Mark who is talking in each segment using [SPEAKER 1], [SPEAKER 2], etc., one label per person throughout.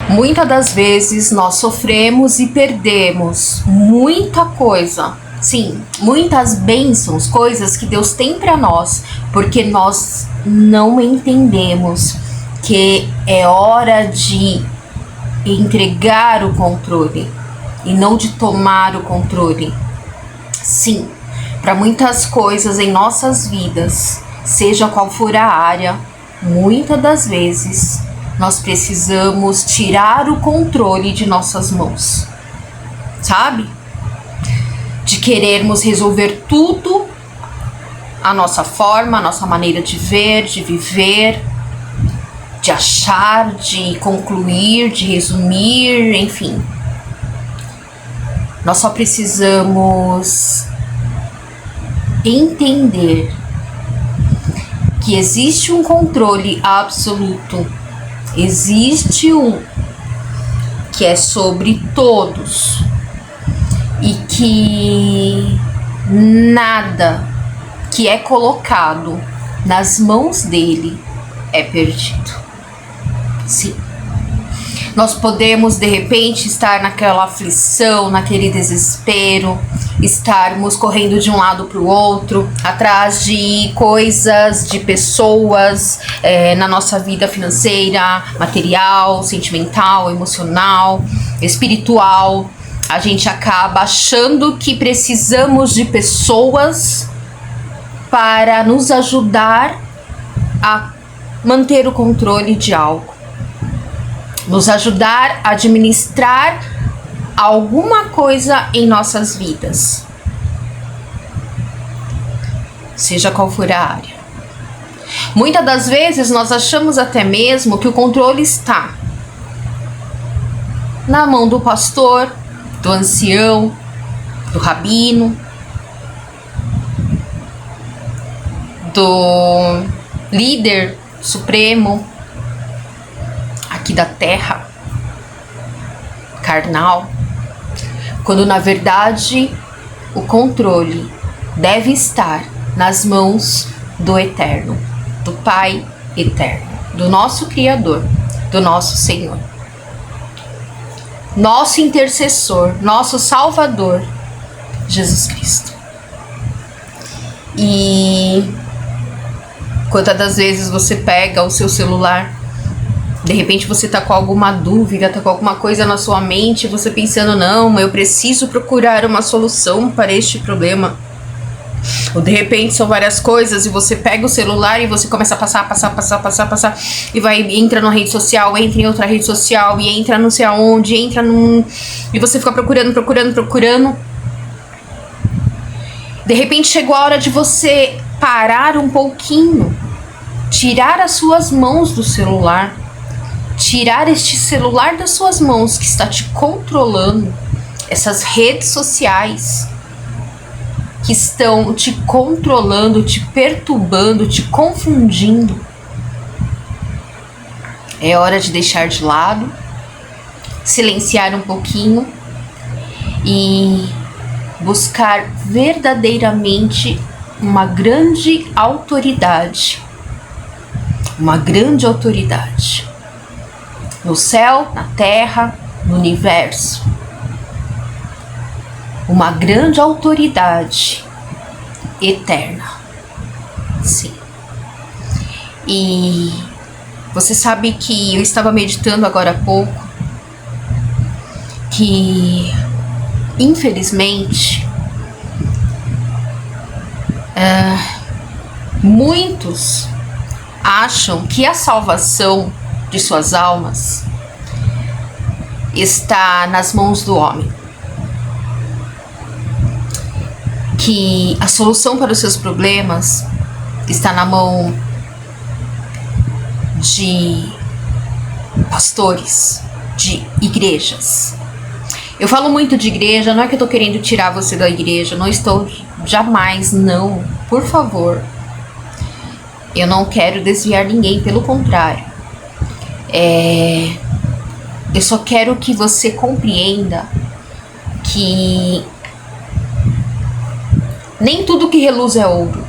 [SPEAKER 1] Muitas das vezes nós sofremos e perdemos muita coisa. Sim, muitas bênçãos, coisas que Deus tem para nós, porque nós não entendemos que é hora de entregar o controle e não de tomar o controle. Sim, para muitas coisas em nossas vidas, seja qual for a área, muitas das vezes nós precisamos tirar o controle de nossas mãos, sabe? De querermos resolver tudo a nossa forma, a nossa maneira de ver, de viver, de achar, de concluir, de resumir, enfim. Nós só precisamos entender que existe um controle absoluto, existe um que é sobre todos e que nada que é colocado nas mãos dele é perdido. Sim. Nós podemos, de repente, estar naquela aflição, naquele desespero, estarmos correndo de um lado para o outro, atrás de coisas, de pessoas, na nossa vida financeira, material, sentimental, emocional, espiritual. A gente acaba achando que precisamos de pessoas para nos ajudar a manter o controle de algo, nos ajudar a administrar alguma coisa em nossas vidas, seja qual for a área. Muitas das vezes nós achamos até mesmo que o controle está na mão do pastor, do ancião, do rabino, do líder supremo aqui da terra, carnal, quando na verdade o controle deve estar nas mãos do Eterno, do Pai Eterno, do nosso Criador, do nosso Senhor, nosso intercessor, nosso Salvador, Jesus Cristo. E quantas das vezes você pega o seu celular, de repente você tá com alguma dúvida, tá com alguma coisa na sua mente, você pensando, não, eu preciso procurar uma solução para este problema. Ou de repente são várias coisas e você pega o celular e você começa a passar e vai, entra numa rede social, entra em outra rede social e entra não sei aonde, e você fica procurando. De repente chegou a hora de você parar um pouquinho, tirar as suas mãos do celular, tirar este celular das suas mãos que está te controlando, essas redes sociais que estão te controlando, te perturbando, te confundindo. É hora de deixar de lado, silenciar um pouquinho e buscar verdadeiramente uma grande autoridade. Uma grande autoridade. No céu, na terra, no universo. Uma grande autoridade eterna. Sim. E você sabe que eu estava meditando agora há pouco que, infelizmente, muitos acham que a salvação de suas almas está nas mãos do homem, que a solução para os seus problemas está na mão de pastores, de igrejas. Eu falo muito de igreja, não é que eu tô querendo tirar você da igreja, não estou, jamais, não, por favor. Eu não quero desviar ninguém, pelo contrário. Eu só quero que você compreenda que nem tudo que reluz é ouro.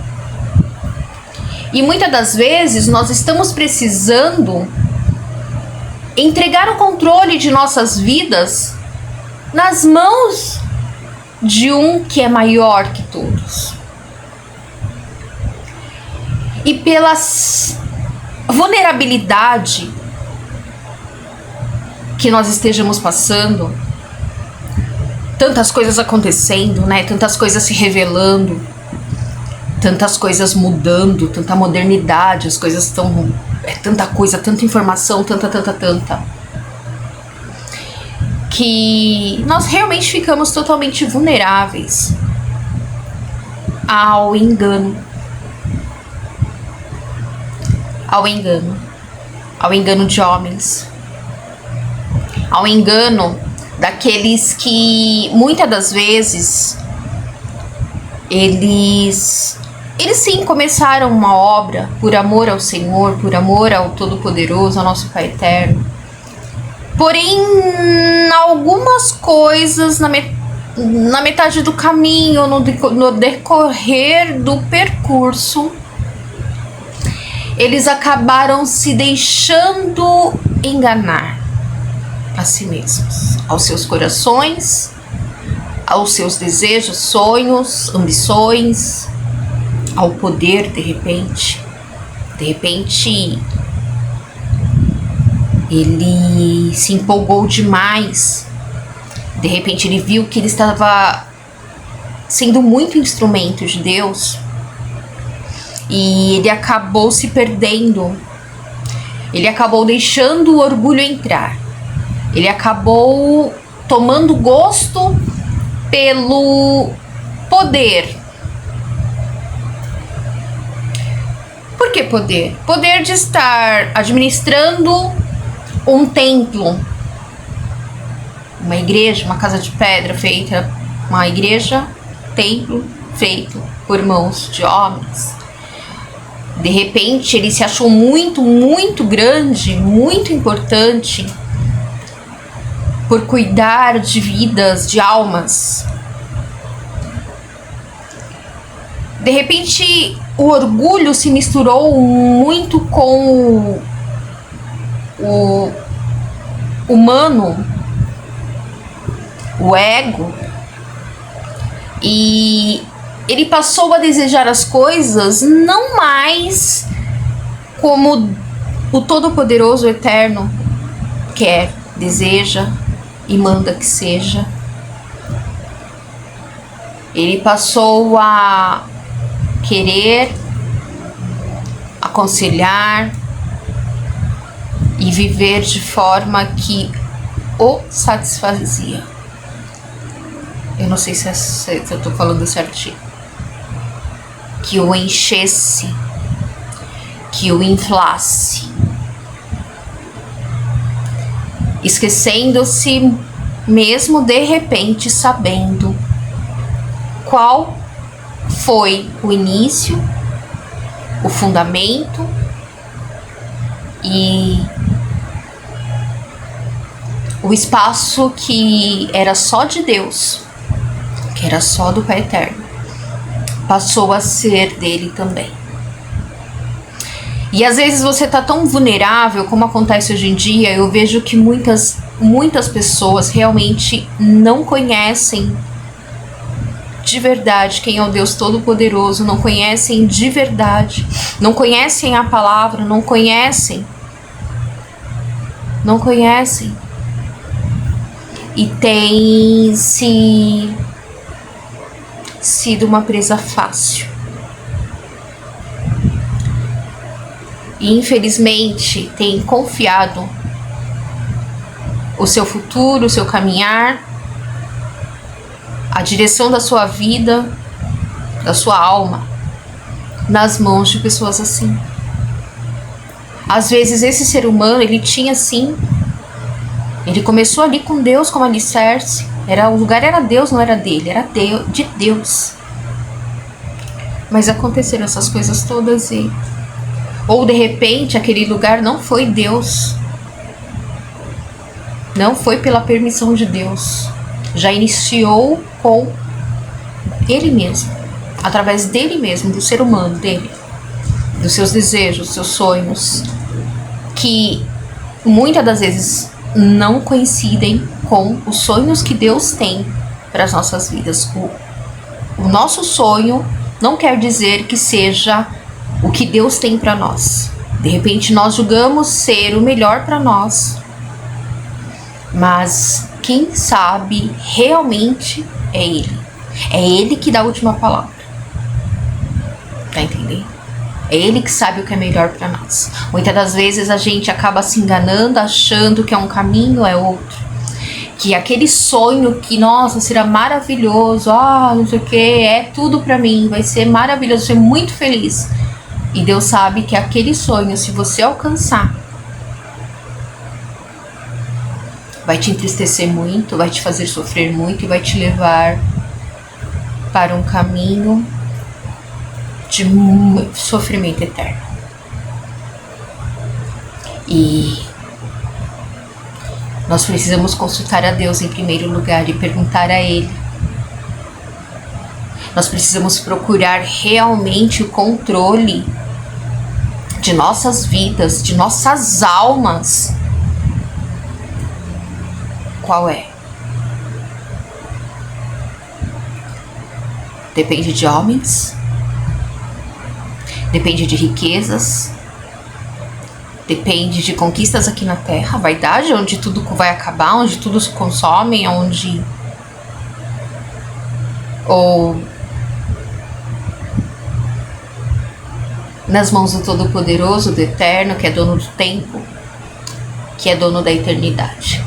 [SPEAKER 1] E muitas das vezes nós estamos precisando entregar o controle de nossas vidas nas mãos de um que é maior que todos. E pela vulnerabilidade que nós estejamos passando, tantas coisas acontecendo, né? Tantas coisas se revelando, tantas coisas mudando, tanta modernidade, as coisas estão... tanta coisa, tanta informação, tanta, que nós realmente ficamos totalmente vulneráveis ao engano. Ao engano de homens, ao engano daqueles que muitas das vezes eles sim começaram uma obra por amor ao Senhor, por amor ao Todo-Poderoso, ao nosso Pai Eterno. Porém, algumas coisas na metade do caminho, no decorrer do percurso, eles acabaram se deixando enganar a si mesmos, aos seus corações, aos seus desejos, sonhos, ambições, ao poder, de repente. De repente, ele se empolgou demais. De repente, ele viu que ele estava sendo muito instrumento de Deus. E ele acabou se perdendo. Ele acabou deixando o orgulho entrar. Ele acabou tomando gosto pelo poder. Por que poder? Poder de estar administrando um templo, uma igreja, uma casa de pedra feita, uma igreja, templo feito por mãos de homens. De repente ele se achou muito grande, muito importante por cuidar de vidas, de almas. De repente o orgulho se misturou muito com o humano, o ego, e ele passou a desejar as coisas não mais como o Todo-Poderoso Eterno quer, deseja e manda que seja. Ele passou a querer aconselhar e viver de forma que o satisfazia. Eu não sei se eu tô falando certinho. Que o enchesse, que o inflasse, esquecendo-se mesmo de repente, sabendo qual foi o início, o fundamento e o espaço que era só de Deus, que era só do Pai Eterno, passou a ser dele também. E às vezes você tá tão vulnerável, como acontece hoje em dia. Eu vejo que muitas pessoas realmente não conhecem de verdade quem é o Deus Todo-Poderoso, não conhecem de verdade, não conhecem a palavra, não conhecem, e tem sido uma presa fácil. E infelizmente tem confiado o seu futuro, o seu caminhar, a direção da sua vida, da sua alma, nas mãos de pessoas assim. Às vezes esse ser humano, ele tinha sim, ele começou ali com Deus como alicerce, o lugar era Deus, não era dele, era de Deus. Mas aconteceram essas coisas todas ou de repente aquele lugar não foi Deus, não foi pela permissão de Deus, já iniciou com ele mesmo, através dele mesmo, do ser humano, dele, dos seus desejos, dos seus sonhos, que muitas das vezes não coincidem com os sonhos que Deus tem para as nossas vidas. O nosso sonho não quer dizer que seja o que Deus tem para nós. De repente nós julgamos ser o melhor para nós, mas quem sabe realmente é Ele. É Ele que dá a última palavra. Tá entendendo? É Ele que sabe o que é melhor para nós. Muitas das vezes a gente acaba se enganando, achando que é um caminho, é outro. Que aquele sonho que, nossa, será maravilhoso, não sei o que, é tudo para mim, vai ser maravilhoso, vou ser muito feliz. E Deus sabe que aquele sonho, se você alcançar, vai te entristecer muito, vai te fazer sofrer muito e vai te levar para um caminho de sofrimento eterno. E nós precisamos consultar a Deus em primeiro lugar e perguntar a Ele. Nós precisamos procurar realmente o controle de nossas vidas, de nossas almas. Qual é? Depende de homens, depende de riquezas, depende de conquistas aqui na Terra, vaidade, onde tudo vai acabar, onde tudo se consome, onde... Ou nas mãos do Todo-Poderoso, do Eterno, que é dono do tempo, que é dono da eternidade.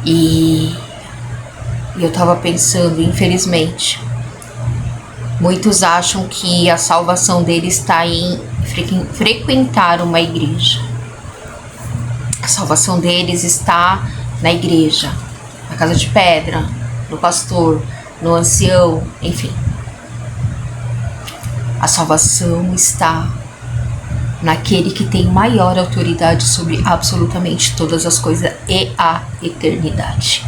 [SPEAKER 1] E eu tava pensando, infelizmente, muitos acham que a salvação deles está em frequentar uma igreja. A salvação deles está na igreja, na casa de pedra, no pastor, no ancião, enfim. A salvação está naquele que tem maior autoridade sobre absolutamente todas as coisas e a eternidade.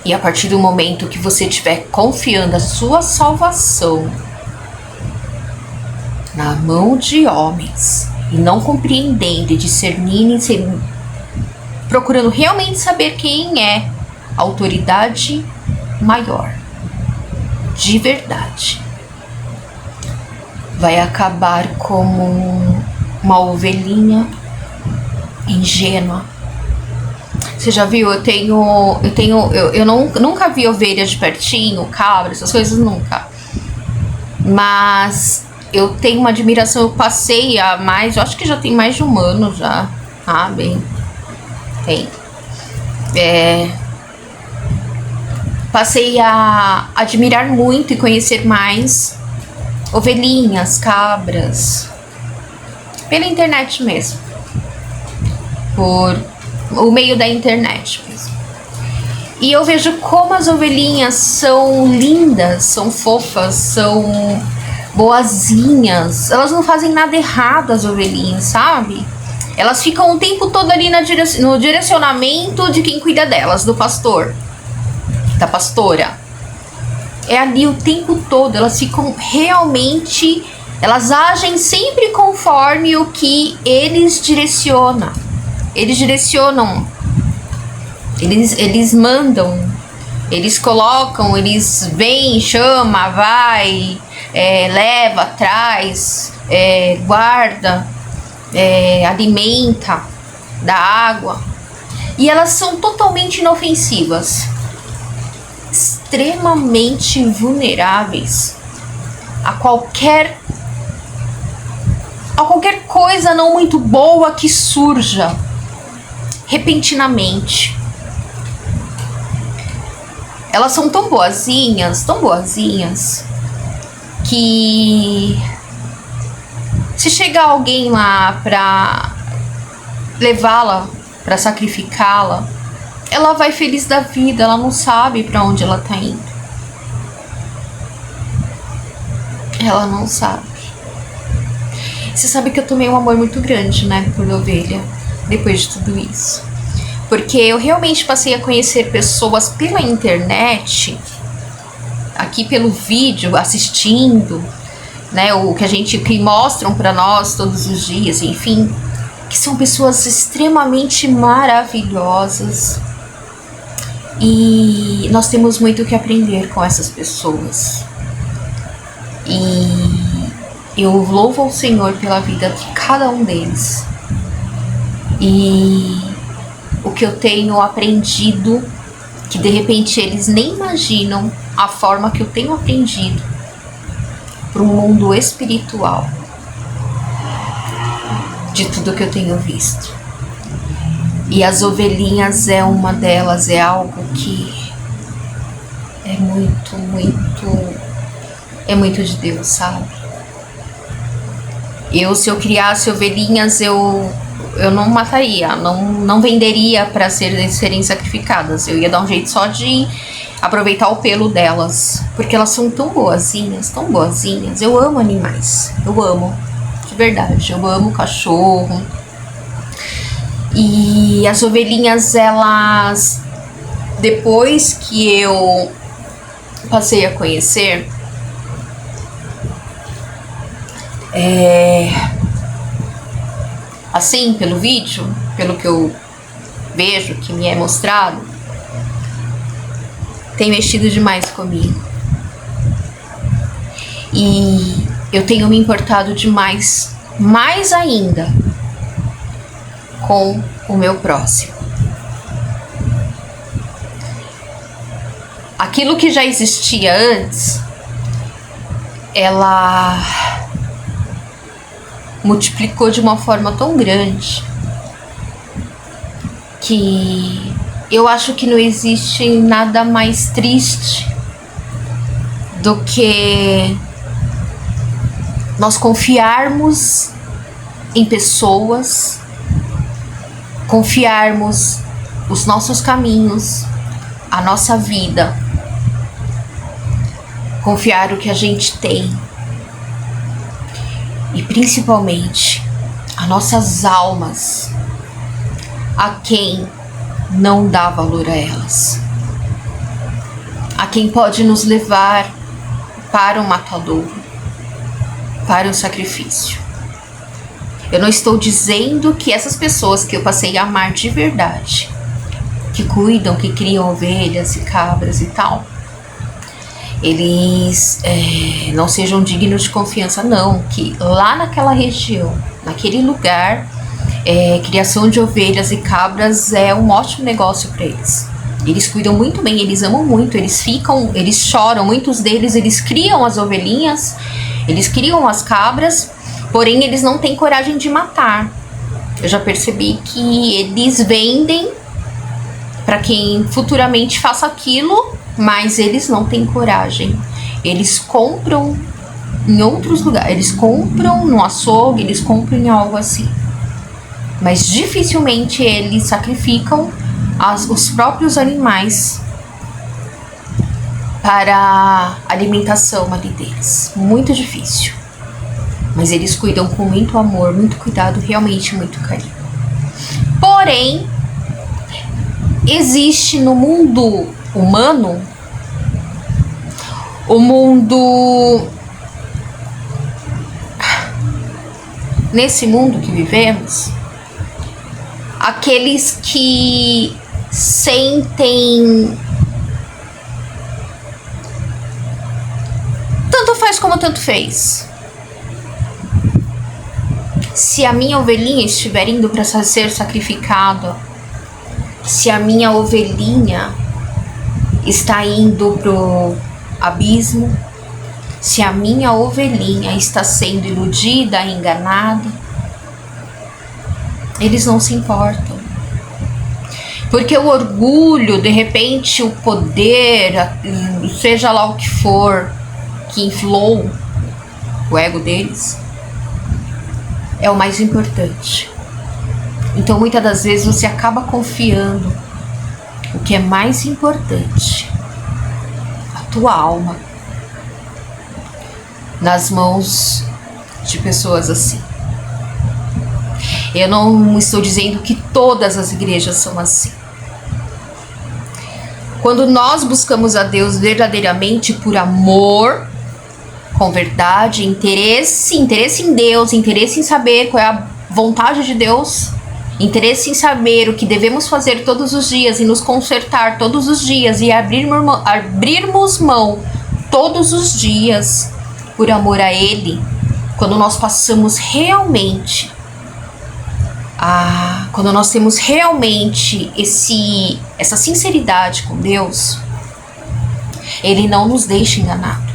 [SPEAKER 1] E a partir do momento que você estiver confiando a sua salvação na mão de homens e não compreendendo e discernindo, procurando realmente saber quem é a autoridade maior, de verdade, vai acabar como uma ovelhinha ingênua. Você já viu? Eu nunca vi ovelha de pertinho, cabra, essas coisas nunca. Mas eu tenho uma admiração, eu passei a mais, eu acho que já tem mais de um ano já. Tem. Passei a admirar muito e conhecer mais ovelhinhas, cabras, pela internet mesmo, por o meio da internet mesmo. E eu vejo como as ovelhinhas são lindas, são fofas, são boazinhas. Elas não fazem nada errado, as ovelhinhas, sabe? Elas ficam o tempo todo ali no direcionamento de quem cuida delas, do pastor, da pastora. É ali o tempo todo, elas ficam realmente, elas agem sempre conforme o que eles direcionam. Eles direcionam, eles mandam, eles colocam, eles vêm, chama, vai, leva, traz, guarda, alimenta, dá água. E elas são totalmente inofensivas, extremamente vulneráveis a qualquer coisa não muito boa que surja repentinamente. Elas são tão boazinhas, que se chegar alguém lá pra levá-la, pra sacrificá-la, ela vai feliz da vida, ela não sabe pra onde ela tá indo. Ela não sabe. Você sabe que eu tomei um amor muito grande, né, por ovelha, depois de tudo isso. Porque eu realmente passei a conhecer pessoas pela internet, aqui pelo vídeo, assistindo, né, o que mostram para nós todos os dias, enfim, que são pessoas extremamente maravilhosas, e nós temos muito que aprender com essas pessoas. E eu louvo ao Senhor pela vida de cada um deles. E o que eu tenho aprendido, que de repente eles nem imaginam a forma que eu tenho aprendido para o mundo espiritual de tudo que eu tenho visto. E as ovelhinhas é uma delas, é algo que é muito de Deus, sabe? Se eu criasse ovelhinhas, eu não mataria, não venderia para serem sacrificadas. Eu ia dar um jeito só de aproveitar o pelo delas, porque elas são tão boazinhas, tão boazinhas. Eu amo animais, eu amo, de verdade, eu amo cachorro. E as ovelhinhas, elas, depois que eu passei a conhecer, assim, pelo vídeo, pelo que eu vejo, que me é mostrado, tem mexido demais comigo. E eu tenho me importado demais, mais ainda, com o meu próximo. Aquilo que já existia antes, ela multiplicou de uma forma tão grande que eu acho que não existe nada mais triste do que nós confiarmos em pessoas, confiarmos os nossos caminhos, a nossa vida, confiar o que a gente tem e principalmente as nossas almas a quem não dá valor a elas, a quem pode nos levar para o matadouro, para o sacrifício. Eu não estou dizendo que essas pessoas que eu passei a amar de verdade, que cuidam, que criam ovelhas e cabras e tal, eles não sejam dignos de confiança, não. Que lá naquela região, naquele lugar, criação de ovelhas e cabras é um ótimo negócio para eles. Eles cuidam muito bem, eles amam muito, eles choram, muitos deles, eles criam as ovelhinhas, eles criam as cabras, porém eles não têm coragem de matar. Eu já percebi que eles vendem para quem futuramente faça aquilo, mas eles não têm coragem. Eles compram em outros lugares, eles compram no açougue, eles compram em algo assim. Mas dificilmente eles sacrificam os próprios animais para a alimentação ali deles. Muito difícil. Mas eles cuidam com muito amor, muito cuidado, realmente muito carinho. Porém, existe no mundo humano, nesse mundo que vivemos, aqueles que sentem tanto faz como tanto fez. Se a minha ovelhinha estiver indo para ser sacrificada, se a minha ovelhinha está indo pro abismo, se a minha ovelhinha está sendo iludida, enganada, eles não se importam. Porque o orgulho, de repente o poder, seja lá o que for, que inflou o ego deles, é o mais importante. Então muitas das vezes você acaba confiando o que é mais importante, a tua alma, nas mãos de pessoas assim. Eu não estou dizendo que todas as igrejas são assim. Quando nós buscamos a Deus verdadeiramente por amor, com verdade, interesse em Deus, interesse em saber qual é a vontade de Deus, interesse em saber o que devemos fazer todos os dias e nos consertar todos os dias e abrirmos mão todos os dias por amor a Ele, quando nós passamos realmente quando nós temos realmente essa sinceridade com Deus, Ele não nos deixa enganado.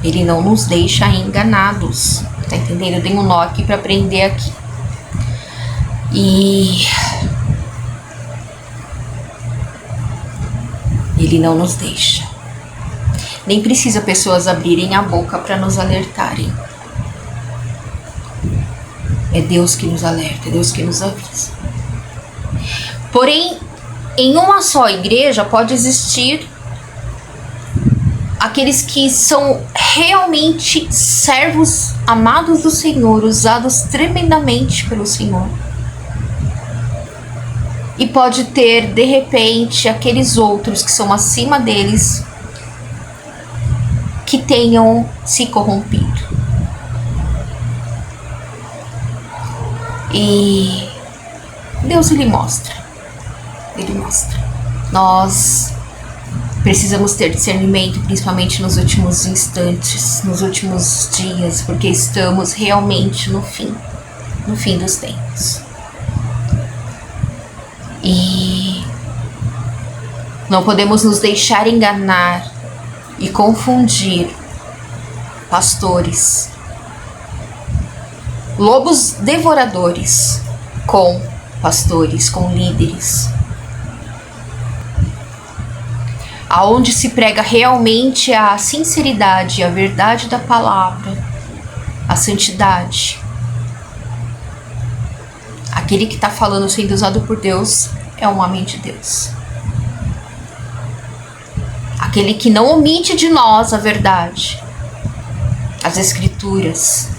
[SPEAKER 1] Ele não nos deixa enganados. Tá entendendo? Eu dei um nó aqui para aprender aqui. E Ele não nos deixa. Nem precisa pessoas abrirem a boca para nos alertarem. É Deus que nos alerta, é Deus que nos avisa. Porém, em uma só igreja pode existir aqueles que são realmente servos amados do Senhor, usados tremendamente pelo Senhor. E pode ter, de repente, aqueles outros que são acima deles, que tenham se corrompido. E Deus, Ele mostra. Nós precisamos ter discernimento, principalmente nos últimos instantes, nos últimos dias, porque estamos realmente no fim dos tempos. E não podemos nos deixar enganar e confundir pastores, lobos devoradores, com pastores, com líderes, aonde se prega realmente a sinceridade, a verdade da palavra, a santidade. Aquele que está falando sendo usado por Deus é um homem de Deus. Aquele que não omite de nós a verdade, as Escrituras.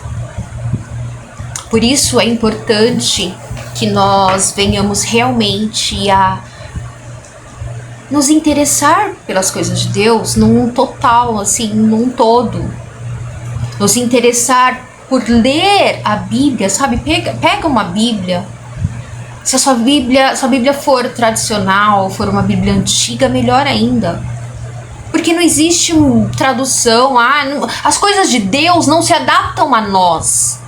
[SPEAKER 1] Por isso é importante que nós venhamos realmente a nos interessar pelas coisas de Deus num total, assim, num todo. Nos interessar por ler a Bíblia, sabe? Pega uma Bíblia. Se a sua Bíblia for tradicional, for uma Bíblia antiga, melhor ainda. Porque não existe tradução. As coisas de Deus não se adaptam a nós.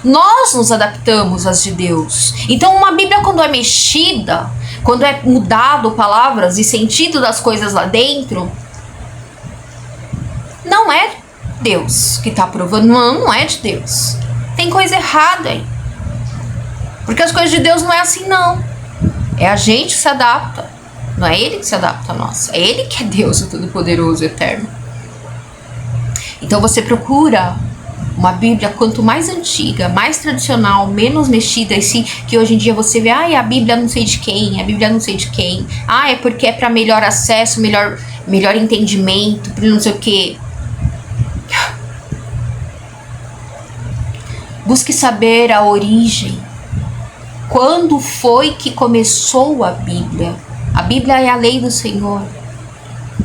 [SPEAKER 1] Nós nos adaptamos às de Deus. Então uma Bíblia, quando é mexida, quando é mudado palavras e sentido das coisas lá dentro, não é Deus que está provando. Não é de Deus. Tem coisa errada aí. Porque as coisas de Deus não é assim, não. É a gente que se adapta. Não é Ele que se adapta a nós. É Ele que é Deus, o Todo-Poderoso, Eterno. Então você procura uma Bíblia quanto mais antiga, mais tradicional, menos mexida, que hoje em dia você vê, a Bíblia não sei de quem, a Bíblia não sei de quem, é porque é para melhor acesso, melhor entendimento, para não sei o quê. Busque saber a origem. Quando foi que começou a Bíblia? A Bíblia é a lei do Senhor.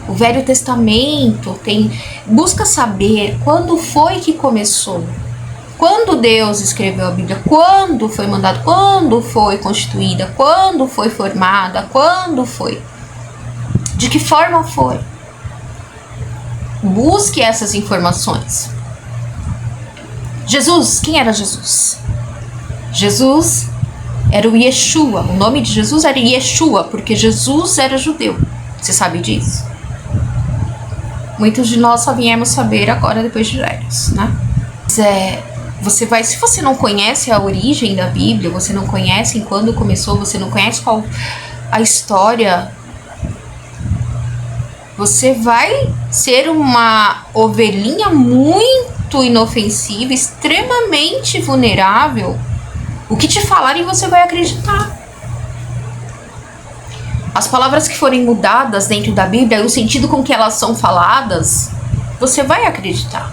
[SPEAKER 1] O Velho Testamento busca saber quando foi que começou. Quando Deus escreveu a Bíblia, quando foi mandado, quando foi constituída, quando foi formada, quando foi. De que forma foi? Busque essas informações. Jesus, quem era Jesus? Jesus era o Yeshua. O nome de Jesus era Yeshua, porque Jesus era judeu. Você sabe disso? Muitos de nós só viemos saber agora depois de velhos, né? Se você não conhece a origem da Bíblia, você não conhece em quando começou, você não conhece qual a história, você vai ser uma ovelhinha muito inofensiva, extremamente vulnerável. O que te falarem você vai acreditar. As palavras que forem mudadas dentro da Bíblia, o sentido com que elas são faladas, você vai acreditar.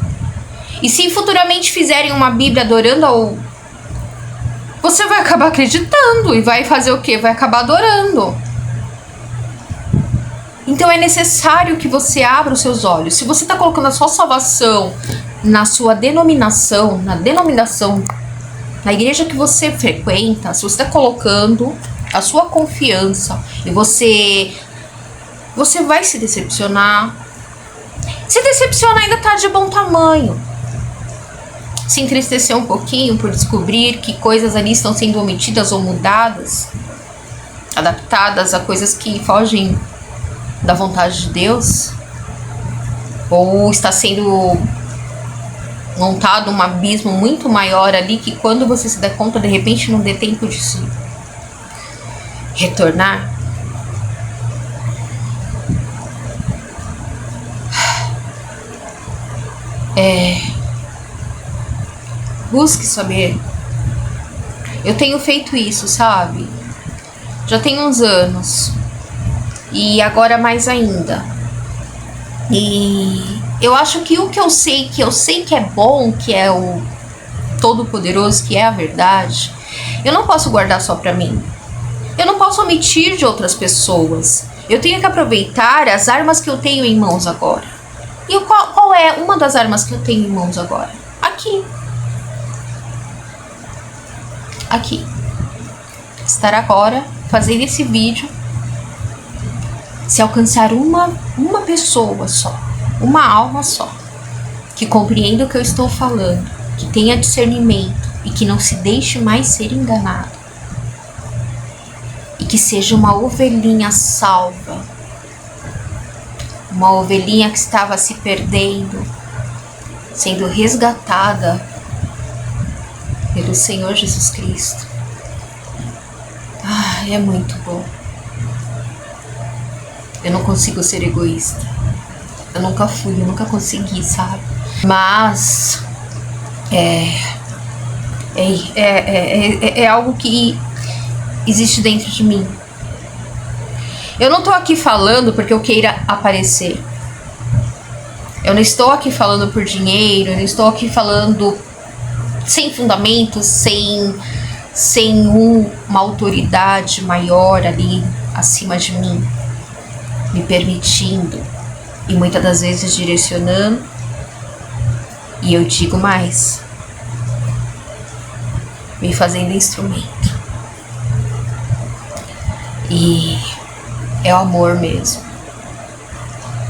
[SPEAKER 1] E se futuramente fizerem uma Bíblia adorando você vai acabar acreditando e vai fazer o quê? Vai acabar adorando. Então é necessário que você abra os seus olhos. Se você está colocando a sua salvação na sua denominação, na igreja que você frequenta, se você está colocando a sua confiança e você vai se decepcionar. Se decepcionar ainda tá de bom tamanho. Se entristecer um pouquinho por descobrir que coisas ali estão sendo omitidas ou mudadas, adaptadas a coisas que fogem da vontade de Deus, ou está sendo montado um abismo muito maior ali que quando você se der conta, de repente não dê tempo de se retornar. Busque saber. Eu tenho feito isso, sabe? Já tem uns anos. E agora mais ainda. E eu acho que o que eu sei que é bom, que é o Todo-Poderoso, que é a verdade, eu não posso guardar só pra mim. Eu não posso omitir de outras pessoas. Eu tenho que aproveitar as armas que eu tenho em mãos agora. E qual é uma das armas que eu tenho em mãos agora? Aqui. Estar agora fazendo esse vídeo. Se alcançar uma pessoa só, uma alma só, que compreenda o que eu estou falando, que tenha discernimento e que não se deixe mais ser enganado, e que seja uma ovelhinha salva, uma ovelhinha que estava se perdendo, sendo resgatada pelo Senhor Jesus Cristo. É muito bom. Eu não consigo ser egoísta. Eu nunca consegui, sabe? Mas é algo que existe dentro de mim. Eu não tô aqui falando porque eu queira aparecer. Eu não estou aqui falando por dinheiro, eu não estou aqui falando sem fundamentos, sem uma autoridade maior ali acima de mim, me permitindo e muitas das vezes direcionando. E eu digo mais, me fazendo instrumento. E é o amor mesmo.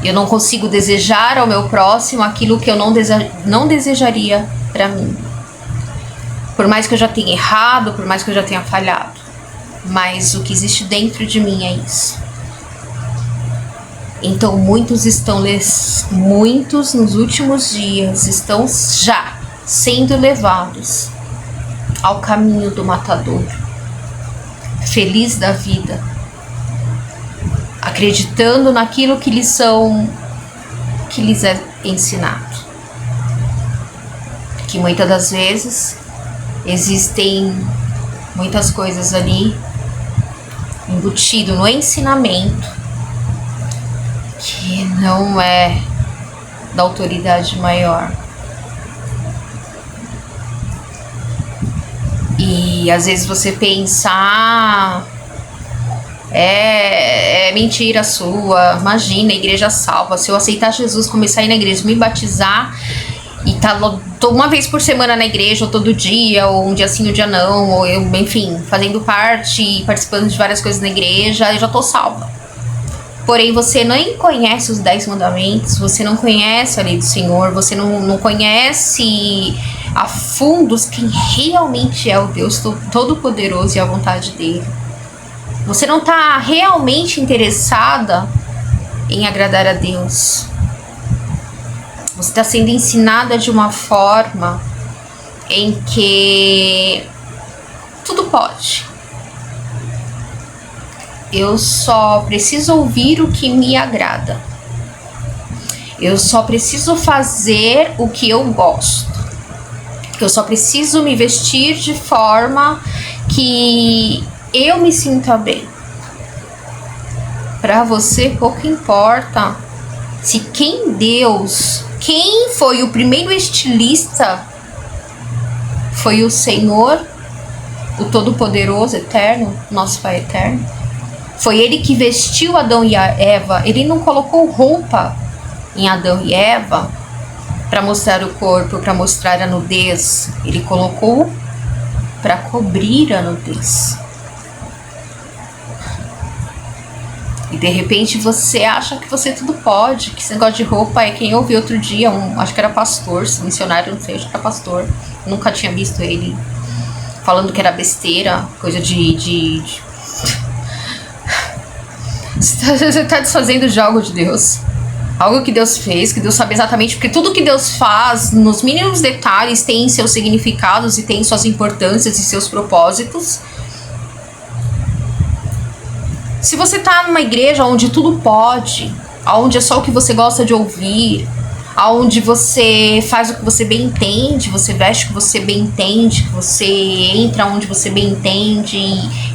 [SPEAKER 1] Eu não consigo desejar ao meu próximo aquilo que eu não desejaria para mim. Por mais que eu já tenha errado, por mais que eu já tenha falhado. Mas o que existe dentro de mim é isso. Então muitos nos últimos dias estão já sendo levados ao caminho do matador, feliz da vida, acreditando naquilo que lhes é ensinado, que muitas das vezes existem muitas coisas ali embutido no ensinamento que não é da autoridade maior. E às vezes você pensa, é mentira sua, imagina, a igreja salva. Se eu aceitar Jesus, começar a ir na igreja, me batizar e tá uma vez por semana na igreja, ou todo dia, ou um dia sim, um dia não, ou eu, enfim, fazendo parte e participando de várias coisas na igreja, eu já tô salva. Porém, você nem conhece os 10 mandamentos, você não conhece a lei do Senhor, você não conhece a fundo quem realmente é o Deus Todo-Poderoso e a vontade dele. Você não está realmente interessada em agradar a Deus. Você está sendo ensinada de uma forma em que tudo pode. Eu só preciso ouvir o que me agrada. Eu só preciso fazer o que eu gosto. Eu só preciso me vestir de forma que eu me sinta bem. Para você, pouco importa se quem foi o primeiro estilista foi o Senhor, o Todo-Poderoso, Eterno, nosso Pai Eterno. Foi ele que vestiu Adão e Eva. Ele não colocou roupa em Adão e Eva para mostrar o corpo, para mostrar a nudez. Ele colocou para cobrir a nudez. E de repente você acha que você tudo pode, que esse negócio de roupa é quem eu vi outro dia, acho que era pastor, missionário, não sei, acho que era pastor. Nunca tinha visto ele falando que era besteira, coisa de... Você tá desfazendo de algo de Deus. Algo que Deus fez, que Deus sabe exatamente, porque tudo que Deus faz, nos mínimos detalhes, tem seus significados e tem suas importâncias e seus propósitos. Se você tá numa igreja onde tudo pode, onde é só o que você gosta de ouvir, onde você faz o que você bem entende, você veste o que você bem entende, que você entra onde você bem entende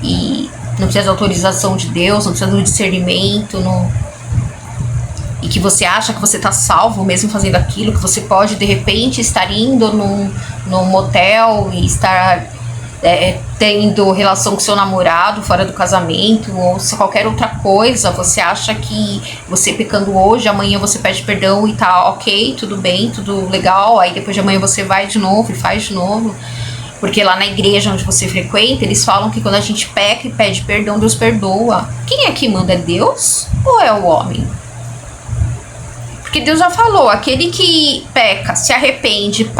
[SPEAKER 1] e não precisa da autorização de Deus, não precisa do discernimento, e que você acha que você tá salvo mesmo fazendo aquilo, que você pode de repente estar indo num motel e estar tendo relação com seu namorado fora do casamento, ou se qualquer outra coisa, você acha que você pecando hoje, amanhã você pede perdão e tá ok, tudo bem, tudo legal, aí depois de amanhã você vai de novo e faz de novo. Porque lá na igreja onde você frequenta, eles falam que quando a gente peca e pede perdão, Deus perdoa. Quem é que manda? É Deus ou é o homem? Porque Deus já falou, aquele que peca, se arrepende,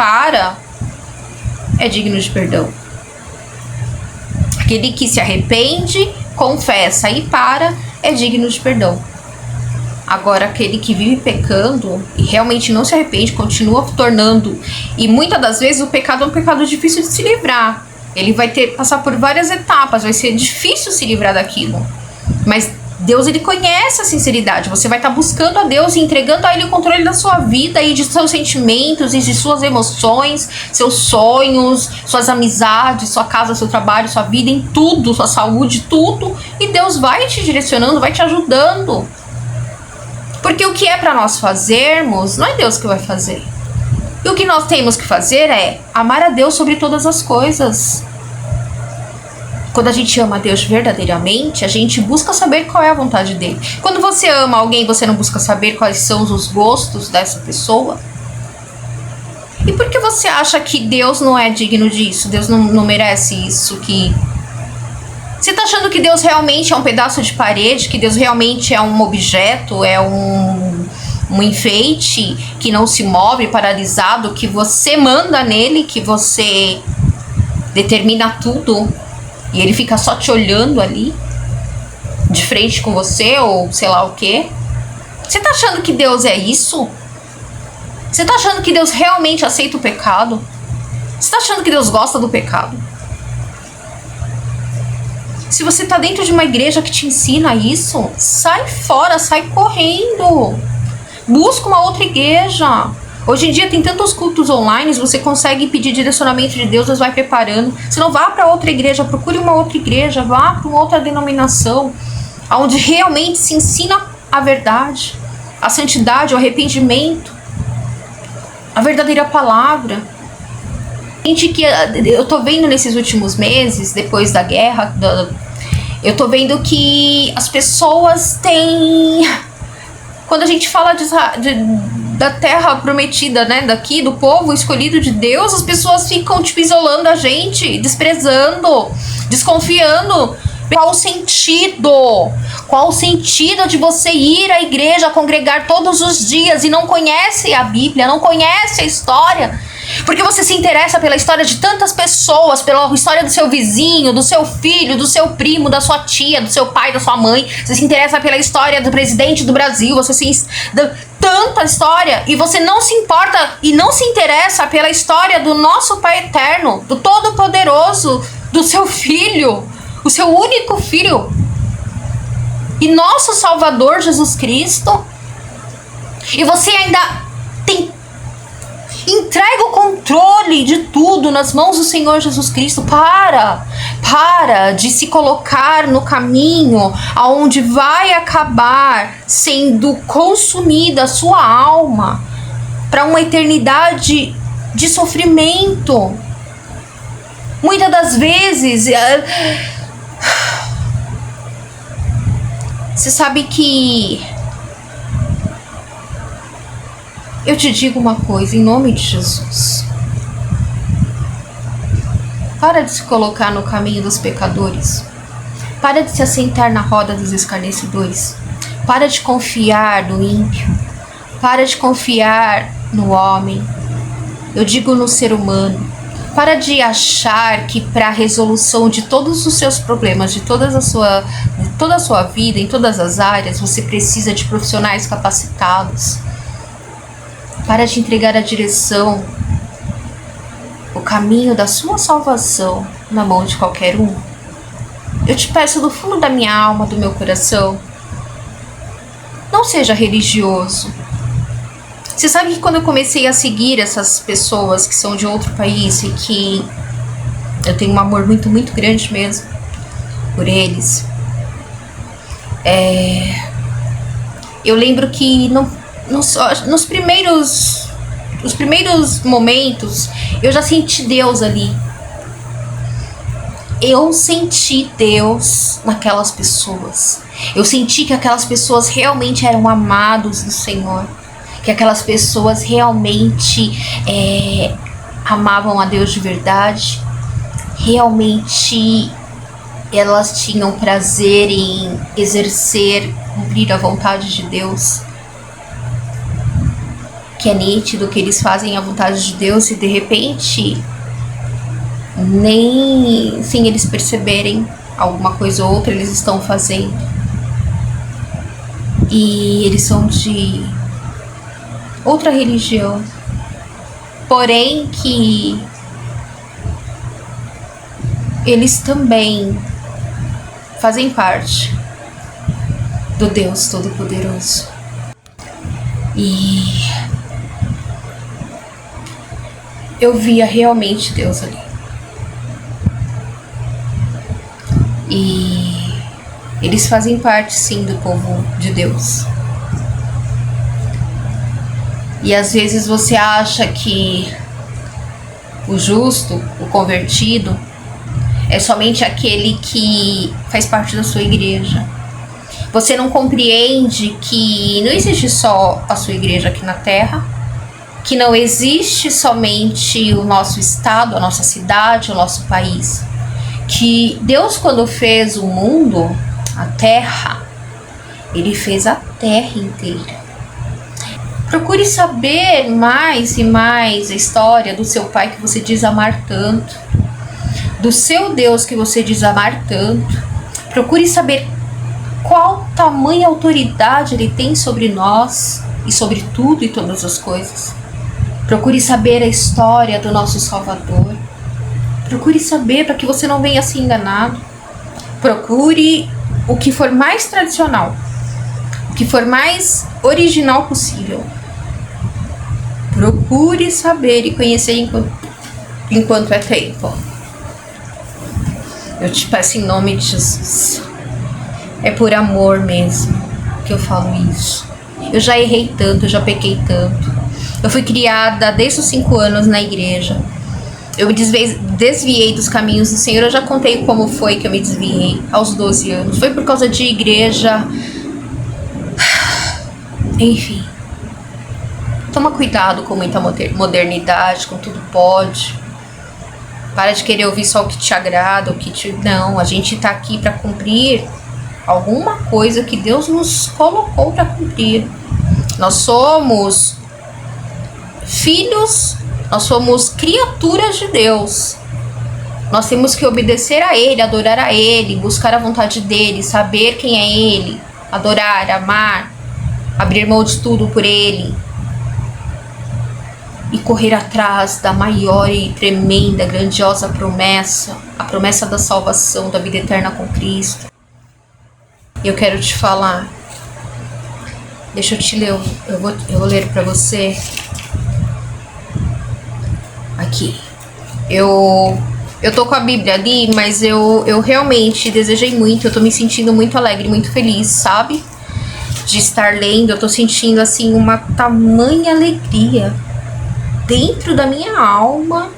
[SPEAKER 1] é digno de perdão. Aquele que se arrepende, confessa e é digno de perdão. Agora, aquele que vive pecando e realmente não se arrepende, continua tornando. E muitas das vezes o pecado é um pecado difícil de se livrar. Ele vai passar por várias etapas, vai ser difícil se livrar daquilo. Mas Deus, ele conhece a sinceridade. Você vai estar buscando a Deus e entregando a ele o controle da sua vida e de seus sentimentos e de suas emoções, seus sonhos, suas amizades, sua casa, seu trabalho, sua vida, em tudo, sua saúde, tudo. E Deus vai te direcionando, vai te ajudando. Porque o que é para nós fazermos, não é Deus que vai fazer. E o que nós temos que fazer é amar a Deus sobre todas as coisas. Quando a gente ama a Deus verdadeiramente, a gente busca saber qual é a vontade dele. Quando você ama alguém, você não busca saber quais são os gostos dessa pessoa? E por que você acha que Deus não é digno disso? Deus não merece isso? Você tá achando que Deus realmente é um pedaço de parede? Que Deus realmente é um objeto? É um enfeite que não se move, paralisado? Que você manda nele? Que você determina tudo? E ele fica só te olhando ali, de frente com você, ou sei lá o quê. Você tá achando que Deus é isso? Você tá achando que Deus realmente aceita o pecado? Você tá achando que Deus gosta do pecado? Se você tá dentro de uma igreja que te ensina isso, sai fora, sai correndo. Busca uma outra igreja. Hoje em dia tem tantos cultos online, você consegue pedir direcionamento de Deus, Deus vai preparando. Se não, vá para outra igreja, procure uma outra igreja, vá para uma outra denominação, onde realmente se ensina a verdade, a santidade, o arrependimento, a verdadeira palavra. Gente, que eu tô vendo nesses últimos meses, depois da guerra, eu tô vendo que as pessoas têm... Quando a gente fala da terra prometida, né, daqui, do povo escolhido de Deus, as pessoas ficam, tipo, isolando a gente, desprezando, desconfiando. Qual o sentido? Qual o sentido de você ir à igreja, congregar todos os dias e não conhece a Bíblia, não conhece a história? Porque você se interessa pela história de tantas pessoas, pela história do seu vizinho, do seu filho, do seu primo, da sua tia, do seu pai, da sua mãe. Você se interessa pela história do presidente do Brasil, tanta história, e você não se importa e não se interessa pela história do nosso Pai Eterno, do Todo-Poderoso, do seu filho, o seu único filho e nosso Salvador Jesus Cristo. E você ainda entrega o controle de tudo nas mãos do Senhor Jesus Cristo. Para de se colocar no caminho aonde vai acabar sendo consumida a sua alma para uma eternidade de sofrimento. Muitas das vezes Você sabe que eu te digo uma coisa, em nome de Jesus. Para de se colocar no caminho dos pecadores. Para de se assentar na roda dos escarnecedores. Para de confiar no ímpio. Para de confiar no homem. Eu digo no ser humano. Para de achar que para a resolução de todos os seus problemas, de toda a sua vida, em todas as áreas, você precisa de profissionais capacitados. Para de entregar a direção, o caminho da sua salvação na mão de qualquer um. Eu te peço do fundo da minha alma, do meu coração, não seja religioso. Você sabe que quando eu comecei a seguir essas pessoas que são de outro país e que eu tenho um amor muito, muito grande mesmo por eles, eu lembro que nos primeiros momentos eu já senti Deus ali. Eu senti Deus naquelas pessoas. Eu senti que aquelas pessoas realmente eram amados do Senhor. Que aquelas pessoas realmente amavam a Deus de verdade. Realmente elas tinham prazer em exercer, cumprir a vontade de Deus. Que é nítido que eles fazem a vontade de Deus e de repente, nem sem eles perceberem, alguma coisa ou outra eles estão fazendo. E eles são de outra religião, porém que eles também fazem parte do Deus Todo-Poderoso. E eu via realmente Deus ali. E eles fazem parte, sim, do povo de Deus. E às vezes você acha que o justo, o convertido, é somente aquele que faz parte da sua igreja. Você não compreende que não existe só a sua igreja aqui na terra, que não existe somente o nosso estado, a nossa cidade, o nosso país. Que Deus, quando fez o mundo, a terra, Ele fez a terra inteira. Procure saber mais e mais a história do seu pai que você diz amar tanto, do seu Deus que você diz amar tanto. Procure saber qual tamanha autoridade Ele tem sobre nós e sobre tudo e todas as coisas. Procure saber a história do nosso Salvador. Procure saber para que você não venha se enganado. Procure o que for mais tradicional, o que for mais original possível. Procure saber e conhecer enquanto é tempo. Eu te peço em nome de Jesus. É por amor mesmo que eu falo isso. Eu já errei tanto, eu já pequei tanto. Eu fui criada desde os 5 anos na igreja. Eu me desviei dos caminhos do Senhor. Eu já contei como foi que eu me desviei aos 12 anos. Foi por causa de igreja. Enfim. Toma cuidado com muita modernidade, com tudo pode. Para de querer ouvir só o que te agrada, o que te... Não, a gente tá aqui para cumprir alguma coisa que Deus nos colocou para cumprir. Nós somos filhos, nós somos criaturas de Deus. Nós temos que obedecer a Ele, adorar a Ele, buscar a vontade dEle, saber quem é Ele, adorar, amar, abrir mão de tudo por Ele. E correr atrás da maior e tremenda, grandiosa promessa, a promessa da salvação, da vida eterna com Cristo. Eu quero te falar, deixa eu te ler, eu vou ler para você. Aqui, eu tô com a Bíblia ali, mas eu realmente desejei muito, eu tô me sentindo muito alegre, muito feliz, sabe? De estar lendo, eu tô sentindo assim uma tamanha alegria dentro da minha alma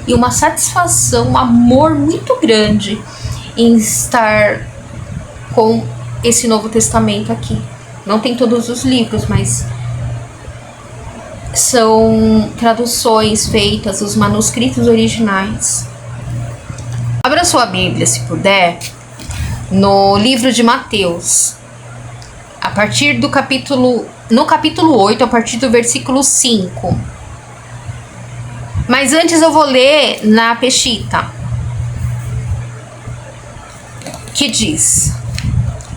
[SPEAKER 1] e uma satisfação, um amor muito grande em estar com esse Novo Testamento aqui. Não tem todos os livros, mas são traduções feitas dos manuscritos originais. Abra sua Bíblia, se puder, no livro de Mateus, a partir do no capítulo 8, a partir do versículo 5. Mas antes eu vou ler na Peshitta, que diz,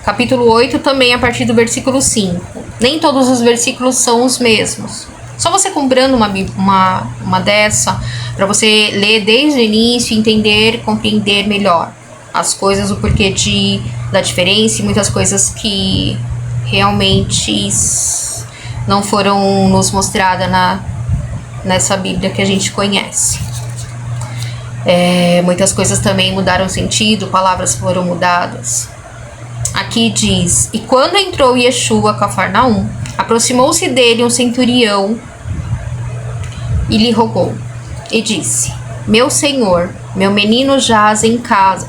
[SPEAKER 1] capítulo 8 também a partir do versículo 5. Nem todos os versículos são os mesmos. Só você comprando uma dessa, para você ler desde o início, entender, compreender melhor as coisas, o porquê da diferença e muitas coisas que realmente não foram nos mostradas nessa Bíblia que a gente conhece. Muitas coisas também mudaram sentido, palavras foram mudadas. Aqui diz: e quando entrou Yeshua a Cafarnaum, aproximou-se dele um centurião e lhe rogou, e disse: meu senhor, meu menino jaz em casa.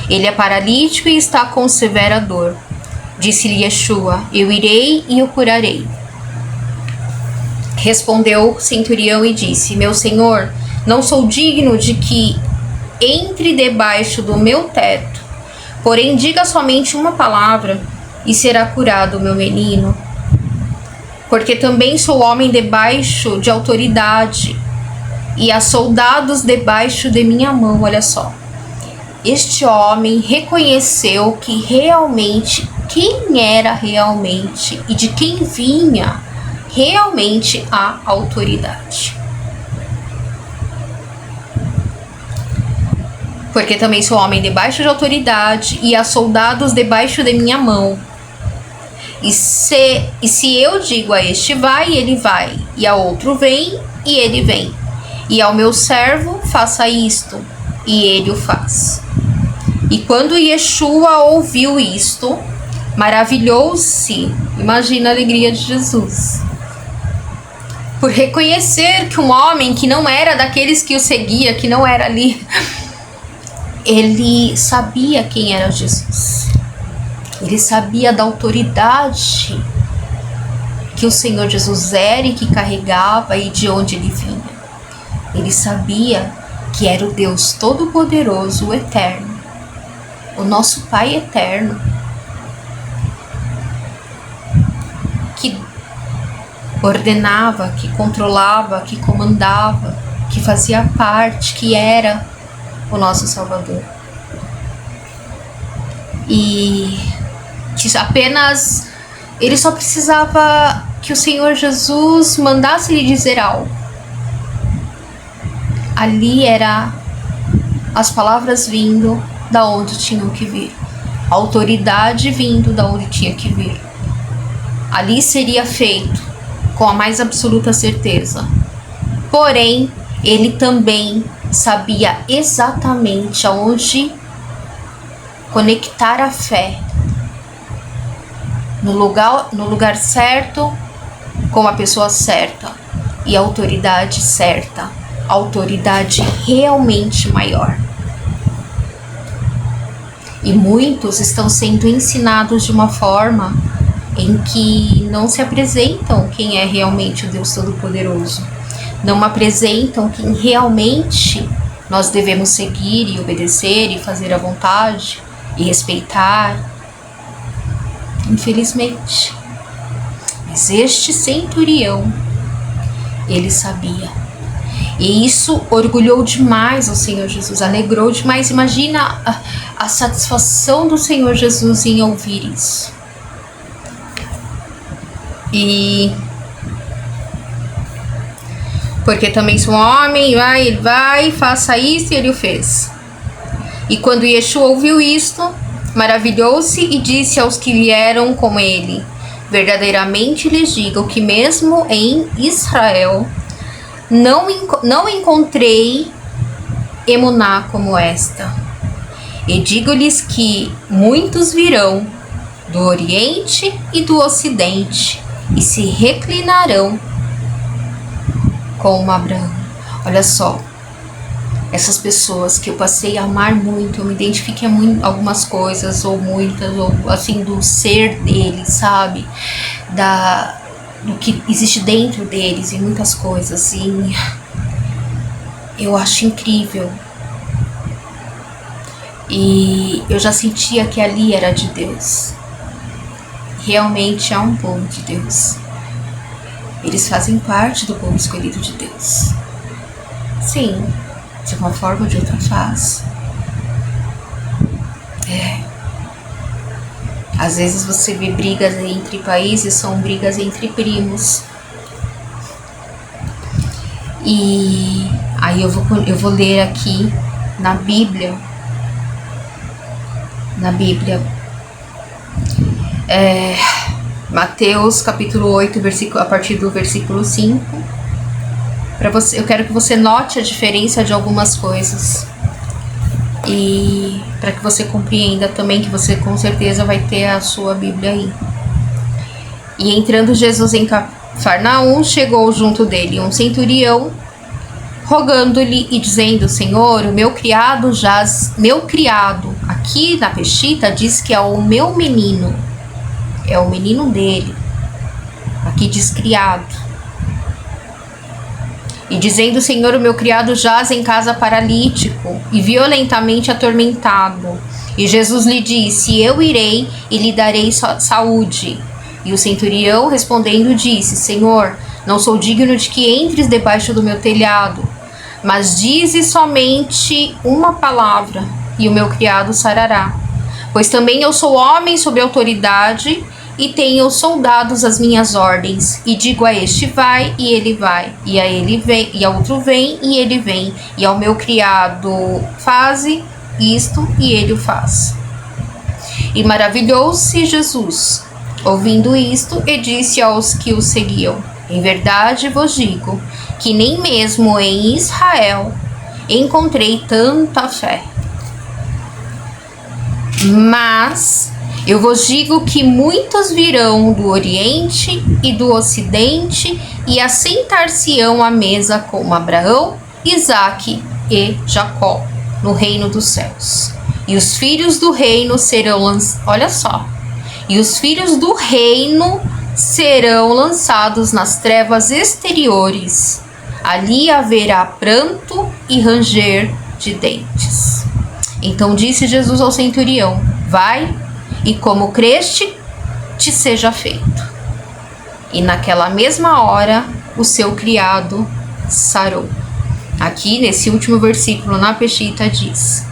[SPEAKER 1] Ele é paralítico e está com severa dor. Disse-lhe Yeshua: eu irei e o curarei. Respondeu o centurião e disse: meu senhor, não sou digno de que entre debaixo do meu teto, porém diga somente uma palavra e será curado o meu menino. Porque também sou homem debaixo de autoridade e há soldados debaixo de minha mão. Olha só, este homem reconheceu que realmente, quem era realmente e de quem vinha realmente a autoridade. Porque também sou homem debaixo de autoridade e há soldados debaixo de minha mão. E se eu digo a este vai, ele vai, e a outro vem, e ele vem, e ao meu servo faça isto, e ele o faz. E quando Yeshua ouviu isto, maravilhou-se. Imagina a alegria de Jesus, por reconhecer que um homem que não era daqueles que o seguia, que não era ali, ele sabia quem era Jesus. Ele sabia da autoridade que o Senhor Jesus era e que carregava e de onde ele vinha. Ele sabia que era o Deus Todo-Poderoso, o Eterno, o nosso Pai Eterno, que ordenava, que controlava, que comandava, que fazia parte, que era o nosso Salvador. E que apenas ele só precisava que o Senhor Jesus mandasse lhe dizer algo. Ali era as palavras vindo da onde tinham que vir, a autoridade vindo da onde tinha que vir. Ali seria feito com a mais absoluta certeza. Porém, ele também sabia exatamente aonde conectar a fé, no lugar certo, com a pessoa certa e a autoridade certa, a autoridade realmente maior. E muitos estão sendo ensinados de uma forma em que não se apresentam quem é realmente o Deus Todo-Poderoso, não apresentam quem realmente nós devemos seguir e obedecer e fazer à vontade e respeitar. Infelizmente. Mas este centurião, ele sabia. E isso orgulhou demais ao Senhor Jesus, alegrou demais. Imagina a satisfação do Senhor Jesus em ouvir isso. E porque também sou homem, ele vai, faça isso, e ele o fez. E quando Yeshua ouviu isto, maravilhou-se e disse aos que vieram com ele: verdadeiramente lhes digo que mesmo em Israel não encontrei emuná como esta. E digo-lhes que muitos virão do Oriente e do Ocidente e se reclinarão com Abraão. Olha só, essas pessoas que eu passei a amar muito, eu me identifiquei muito algumas coisas, ou muitas, ou assim, do ser deles, sabe? Do que existe dentro deles e muitas coisas, e eu acho incrível. E eu já sentia que ali era de Deus. Realmente é um povo de Deus. Eles fazem parte do povo escolhido de Deus. Sim, de uma forma ou de outra faz. Às vezes você vê brigas entre países, são brigas entre primos. E aí eu vou ler aqui na Bíblia. Mateus capítulo 8, a partir do versículo 5. Eu quero que você note a diferença de algumas coisas. E para que você compreenda também, que você com certeza vai ter a sua Bíblia aí. E entrando Jesus em Cafarnaum, chegou junto dele um centurião, rogando-lhe e dizendo: Senhor, o meu criado aqui na Peshita diz que é o meu menino, é o menino dele. Aqui diz criado. E dizendo: Senhor, o meu criado jaz em casa paralítico e violentamente atormentado. E Jesus lhe disse: Eu irei e lhe darei saúde. E o centurião respondendo disse: Senhor, não sou digno de que entres debaixo do meu telhado, mas dize somente uma palavra e o meu criado sarará. Pois também eu sou homem sob autoridade e tenho soldados às minhas ordens, e digo a este vai, e ele vai, e a ele vem, e a outro vem, e ele vem, e ao meu criado faze isto, e ele o faz. E maravilhou-se Jesus, ouvindo isto, e disse aos que o seguiam: Em verdade vos digo, que nem mesmo em Israel encontrei tanta fé. Mas eu vos digo que muitos virão do Oriente e do Ocidente e assentar-se-ão à mesa com Abraão, Isaque e Jacó no reino dos céus. E os filhos do reino serão lançados nas trevas exteriores. Ali haverá pranto e ranger de dentes. Então disse Jesus ao centurião: Vai, e como creste, te seja feito. E naquela mesma hora, o seu criado sarou. Aqui, nesse último versículo, na Peshita, diz: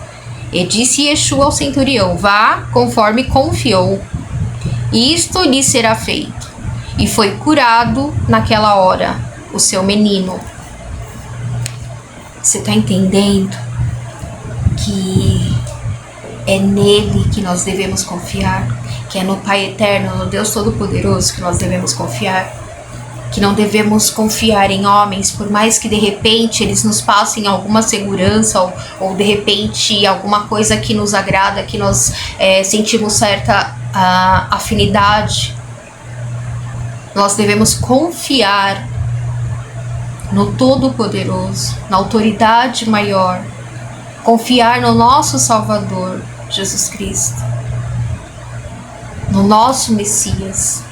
[SPEAKER 1] E disse Yeshua ao centurião: Vá, conforme confiou, isto lhe será feito. E foi curado naquela hora o seu menino. Você está entendendo que é nele que nós devemos confiar, que é no Pai Eterno, no Deus Todo-Poderoso que nós devemos confiar, que não devemos confiar em homens, por mais que de repente eles nos passem alguma segurança ou de repente alguma coisa que nos agrada, que nós sentimos certa afinidade. Nós devemos confiar no Todo-Poderoso, na autoridade maior, confiar no nosso Salvador, Jesus Cristo, no nosso Messias,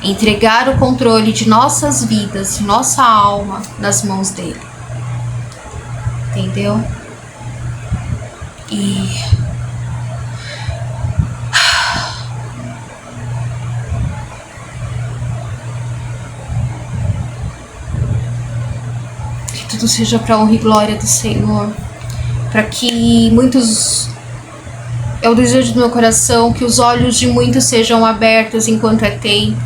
[SPEAKER 1] entregar o controle de nossas vidas, de nossa alma nas mãos dele. Entendeu? E que tudo seja para a honra e glória do Senhor, para que muitos, é o desejo do meu coração, que os olhos de muitos sejam abertos enquanto é tempo,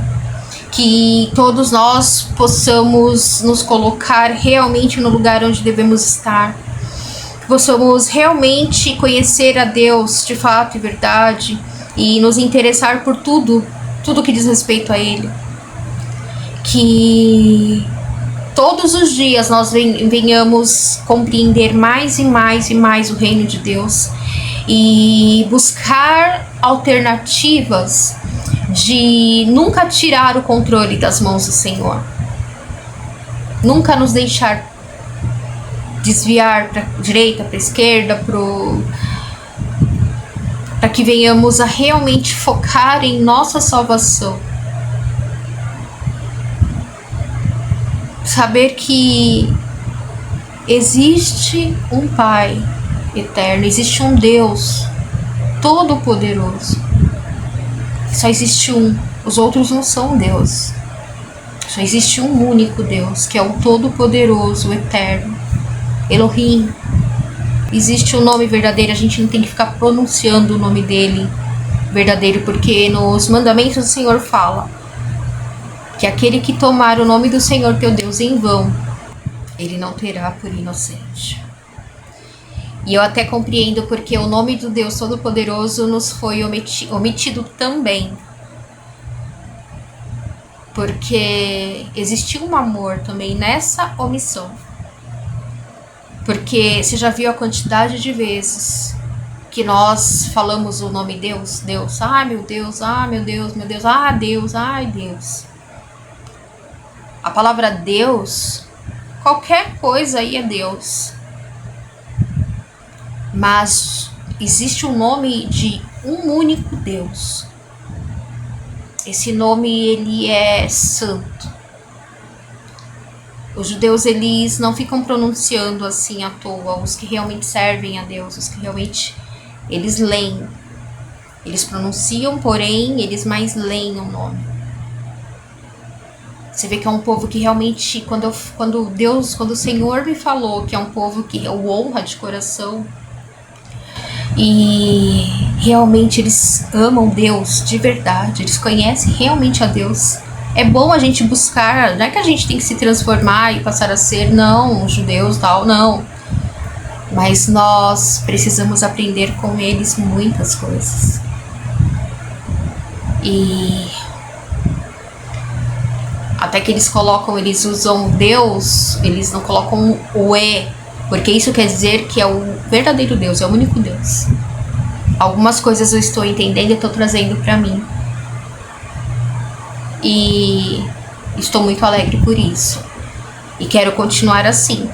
[SPEAKER 1] que todos nós possamos nos colocar realmente no lugar onde devemos estar, que possamos realmente conhecer a Deus de fato e verdade e nos interessar por tudo que diz respeito a Ele, que todos os dias nós venhamos compreender mais e mais e mais o reino de Deus e buscar alternativas de nunca tirar o controle das mãos do Senhor, nunca nos deixar desviar para direita, para esquerda, para que venhamos a realmente focar em nossa salvação. Saber que existe um Pai eterno, existe um Deus todo-poderoso. Só existe um, os outros não são Deus. Só existe um único Deus, que é o todo-poderoso, o eterno, Elohim. Existe um nome verdadeiro, a gente não tem que ficar pronunciando o nome dele verdadeiro, porque nos mandamentos do Senhor fala que aquele que tomar o nome do Senhor teu Deus em vão, ele não terá por inocente. E eu até compreendo porque o nome do Deus Todo-Poderoso nos foi omitido também. Porque existiu um amor também nessa omissão. Porque você já viu a quantidade de vezes que nós falamos o nome Deus? Deus, ai meu Deus, ai meu Deus, meu Deus, ah Deus, ai Deus. A palavra Deus, qualquer coisa aí é Deus. Mas existe um nome de um único Deus. Esse nome, ele é santo. Os judeus, eles não ficam pronunciando assim à toa. Os que realmente servem a Deus, os que realmente, eles leem. Eles pronunciam, porém, eles mais leem o nome. Você vê que é um povo que realmente, quando o Senhor me falou que é um povo que o honra de coração, e realmente eles amam Deus de verdade, eles conhecem realmente a Deus. É bom a gente buscar, não é que a gente tem que se transformar e passar a ser, não, judeus tal, não. Mas nós precisamos aprender com eles muitas coisas. E até que eles usam Deus, eles não colocam o E, porque isso quer dizer que é o verdadeiro Deus, é o único Deus. Algumas coisas eu estou entendendo e estou trazendo para mim. E estou muito alegre por isso. E quero continuar assim.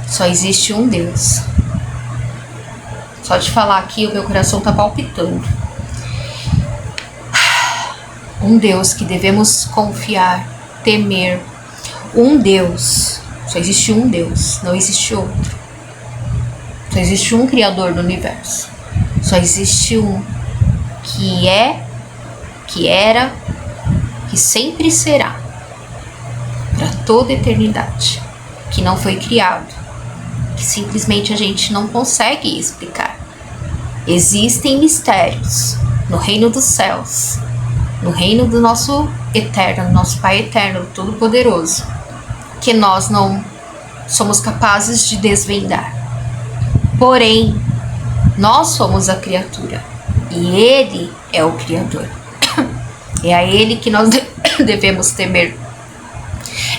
[SPEAKER 1] Só existe um Deus. Só de falar aqui o meu coração está palpitando. Um Deus que devemos confiar, temer. Um Deus. Só existe um Deus, não existe outro. Só existe um Criador do universo. Só existe um que é, que era, que sempre será, para toda eternidade, que não foi criado, que simplesmente a gente não consegue explicar. Existem mistérios no reino dos céus, no reino do nosso eterno, do nosso Pai eterno, todo-poderoso, que nós não somos capazes de desvendar. Porém, nós somos a criatura e Ele é o Criador. É a Ele que nós devemos temer.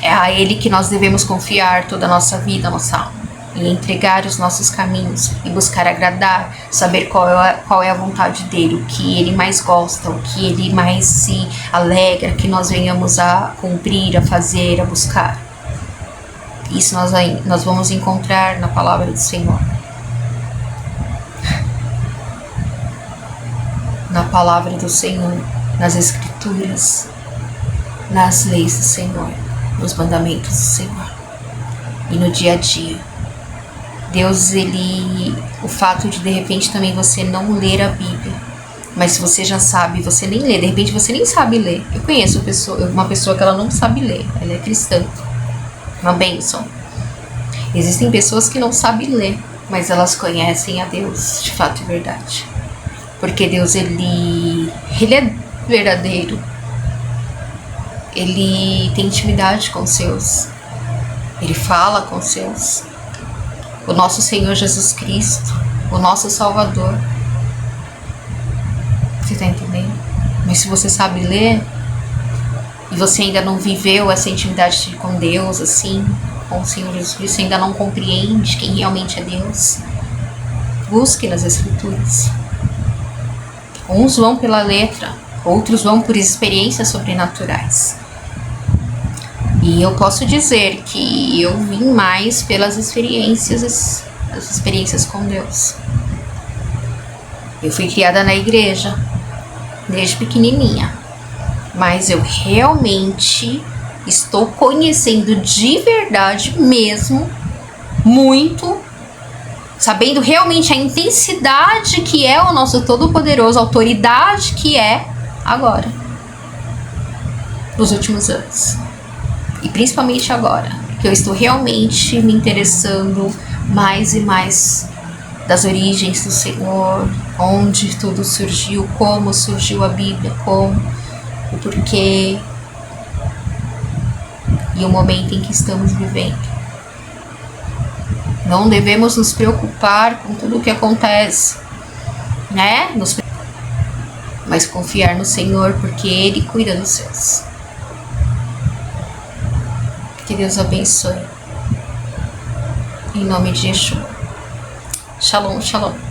[SPEAKER 1] É a Ele que nós devemos confiar toda a nossa vida, a nossa alma. E entregar os nossos caminhos e buscar agradar, saber qual é a vontade dele, o que ele mais gosta, o que ele mais se alegra, que nós venhamos a cumprir, a fazer, a buscar. Isso nós vamos encontrar na palavra do Senhor. Na palavra do Senhor, nas Escrituras, nas leis do Senhor, nos mandamentos do Senhor e no dia a dia. Deus, o fato de repente também você não ler a Bíblia, mas se você já sabe, você nem lê, de repente você nem sabe ler. Eu conheço uma pessoa que ela não sabe ler, ela é cristã, uma bênção. Existem pessoas que não sabem ler, mas elas conhecem a Deus de fato e verdade. Porque Deus, ele é verdadeiro. Ele tem intimidade com os seus. Ele fala com os seus. O nosso Senhor Jesus Cristo, o nosso Salvador. Você está entendendo? Mas se você sabe ler, e você ainda não viveu essa intimidade com Deus, assim, com o Senhor Jesus Cristo, você ainda não compreende quem realmente é Deus, busque nas Escrituras. Uns vão pela letra, outros vão por experiências sobrenaturais. E eu posso dizer que eu vim mais pelas experiências, as experiências com Deus. Eu fui criada na igreja, desde pequenininha. Mas eu realmente estou conhecendo de verdade mesmo, muito, sabendo realmente a intensidade que é o nosso Todo-Poderoso, a autoridade que é agora, nos últimos anos. E principalmente agora, que eu estou realmente me interessando mais e mais das origens do Senhor, onde tudo surgiu, como surgiu a Bíblia, como, o porquê e o momento em que estamos vivendo. Não devemos nos preocupar com tudo o que acontece, né? Mas confiar no Senhor, porque Ele cuida dos seus. Que Deus abençoe. Em nome de Yeshua. Shalom, shalom.